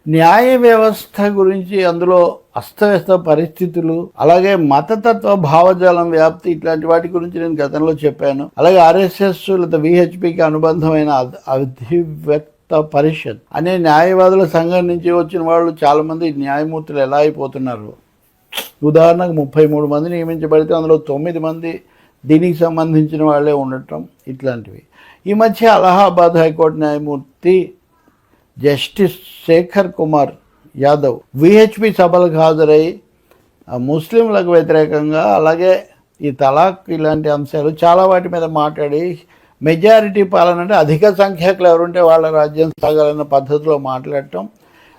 న్యాయ వ్యవస్థ గురించి, అందులో అస్తవ్యస్త పరిస్థితులు, అలాగే మతతత్వ భావజాలం వ్యాప్తి, ఇట్లాంటి వాటి గురించి నేను గతంలో చెప్పాను. అలాగే ఆర్ఎస్ఎస్ లేదా విహెచ్పికి అనుబంధమైన అధివ్యక్త పరిషత్ అనే న్యాయవాదుల సంఘం నుంచి వచ్చిన వాళ్ళు చాలామంది న్యాయమూర్తులు ఎలా అయిపోతున్నారు. ఉదాహరణకు 33 మంది నియమించబడితే అందులో 9 మంది దీనికి సంబంధించిన వాళ్ళే ఉండటం, ఇట్లాంటివి. ఈ మధ్య అలహాబాద్ హైకోర్టు న్యాయమూర్తి జస్టిస్ శేఖర్ కుమార్ యాదవ్ విహెచ్పి సభలకు హాజరై ముస్లింలకు వ్యతిరేకంగా, అలాగే ఈ తలాక్ ఇలాంటి అంశాలు చాలా వాటి మీద మాట్లాడి, మెజారిటీ పాలన అంటే అధిక సంఖ్యాకులు ఎవరుంటే వాళ్ళ రాజ్యం సాగాలన్న పద్ధతిలో మాట్లాడటం,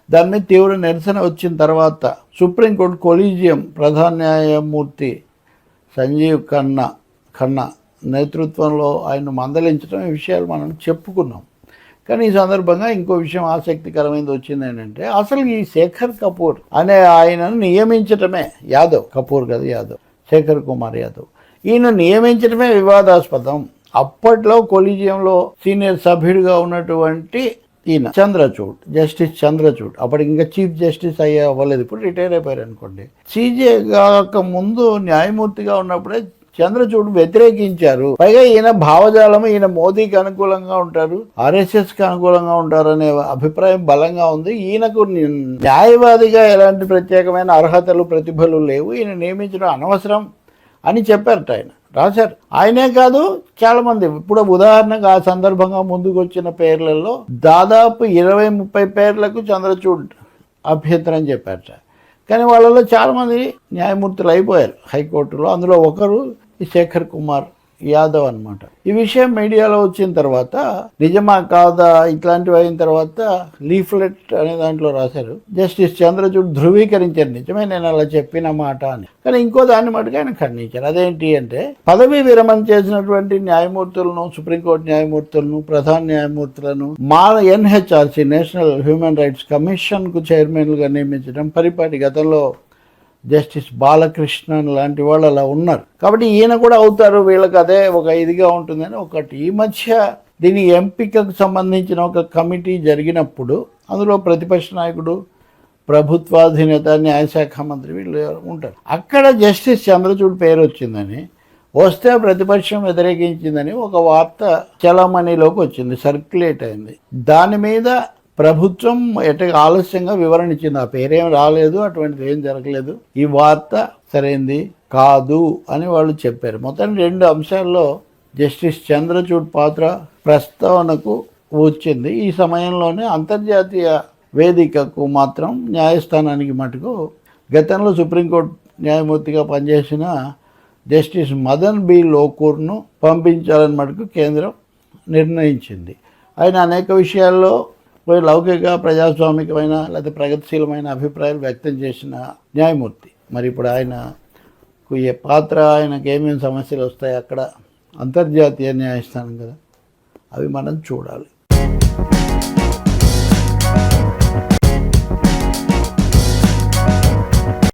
దాని మీద తీవ్ర నిరసన వచ్చిన తర్వాత సుప్రీంకోర్టు కొలీజియం ప్రధాన న్యాయమూర్తి సంజీవ్ ఖన్నా నేతృత్వంలో ఆయన మందలించడం, ఈ విషయాలు మనం చెప్పుకున్నాం. కానీ ఈ సందర్భంగా ఇంకో విషయం ఆసక్తికరమైనది వచ్చింది ఏంటంటే, అసలు ఈ శేఖర్ కపూర్ అనే ఆయనను నియమించటమే, యాదవ్ కపూర్ కదా యాదవ్, శేఖర్ కుమార్ యాదవ్, ఈయన నియమించడమే వివాదాస్పదం. అప్పట్లో కొలీజియంలో సీనియర్ సభ్యుడిగా ఉన్నటువంటి ఈయన చంద్రచూడ్, జస్టిస్ చంద్రచూడ్, అప్పటికి ఇంకా చీఫ్ జస్టిస్ అవ్వలేదు, ఇప్పుడు రిటైర్ అయిపోయారు అనుకోండి. సీజే కాక ముందు న్యాయమూర్తిగా ఉన్నప్పుడే చంద్రచూడ్ వ్యతిరేకించారు. పైగా ఈయన భావజాలము, ఈయన మోదీకి అనుకూలంగా ఉంటారు, ఆర్ఎస్ఎస్కి అనుకూలంగా ఉంటారు అనే అభిప్రాయం బలంగా ఉంది. ఈయనకు న్యాయవాదిగా ఎలాంటి ప్రత్యేకమైన అర్హతలు ప్రతిభలు లేవు, ఈయన నియమించడం అనవసరం అని చెప్పారట. ఆయన రాశారు. ఆయనే కాదు చాలామంది. ఇప్పుడు ఉదాహరణకు ఆ సందర్భంగా ముందుకు వచ్చిన పేర్లలో దాదాపు 20-30 పేర్లకు చంద్రచూడ్ అభ్యంతరం చెప్పారట. కానీ వాళ్ళలో చాలామంది న్యాయమూర్తులు అయిపోయారు హైకోర్టులో. అందులో ఒకరు ఈ శేఖర్ కుమార్ యాదవ్ అనమాట. ఈ విషయం మీడియాలో వచ్చిన తర్వాత, నిజమా కాదా ఇట్లాంటివి అయిన తర్వాత లీఫ్లెట్ అనే దాంట్లో రాశారు, జస్టిస్ చంద్రచూడ్ ధృవీకరించారు నిజమే నేను అలా చెప్పిన మాట అని. కానీ ఇంకో దాన్ని మటుకు ఆయన ఖండించారు. అదేంటి అంటే, పదవీ విరమణ చేసినటువంటి న్యాయమూర్తులను, సుప్రీంకోర్టు న్యాయమూర్తులను, ప్రధాన న్యాయమూర్తులను ఎన్హెచ్ఆర్సీ నేషనల్ హ్యూమన్ రైట్స్ కమిషన్కు చైర్మన్లుగా నియమించడం పరిపాటి. గతంలో జస్టిస్ బాలకృష్ణన్ లాంటి వాళ్ళు అలా ఉన్నారు. కాబట్టి ఈయన కూడా అవుతారు, వీళ్ళకి అదే ఒక ఇదిగా ఉంటుందని ఒకటి. ఈ మధ్య దీని ఎంపికకు సంబంధించిన ఒక కమిటీ జరిగినప్పుడు అందులో ప్రతిపక్ష నాయకుడు, ప్రభుత్వాధినేత, న్యాయశాఖ మంత్రి వీళ్ళు ఉంటారు. అక్కడ జస్టిస్ చంద్రచూడ్ పేరు వచ్చిందని, వస్తే ప్రతిపక్షం వ్యతిరేకించిందని ఒక వార్త చలామణిలోకి వచ్చింది, సర్క్యులేట్ అయింది. దాని మీద ప్రభుత్వం ఆలస్యంగా వివరణ ఇచ్చింది. ఆ పేరేం రాలేదు, అటువంటిది ఏం జరగలేదు, ఈ వార్త సరైంది కాదు అని వాళ్ళు చెప్పారు. మొత్తం 2 అంశాల్లో జస్టిస్ చంద్రచూడ్ పాత్ర ప్రస్తావనకు వచ్చింది. ఈ సమయంలోనే అంతర్జాతీయ వేదికకు మాత్రం, న్యాయస్థానానికి మటుకు గతంలో సుప్రీంకోర్టు న్యాయమూర్తిగా పనిచేసిన జస్టిస్ మదన్ బి లోకూర్ను పంపించాలని మటుకు కేంద్రం నిర్ణయించింది. ఆయన అనేక విషయాల్లో లౌకిక, ప్రజాస్వామికమైన లేదా ప్రగతిశీలమైన అభిప్రాయాలు వ్యక్తం చేసిన న్యాయమూర్తి. మరి ఇప్పుడు ఆయనకు ఏ పాత్ర, ఆయనకు ఏమేమి సమస్యలు వస్తాయి అక్కడ, అంతర్జాతీయ న్యాయస్థానం కదా, అవి మనం చూడాలి.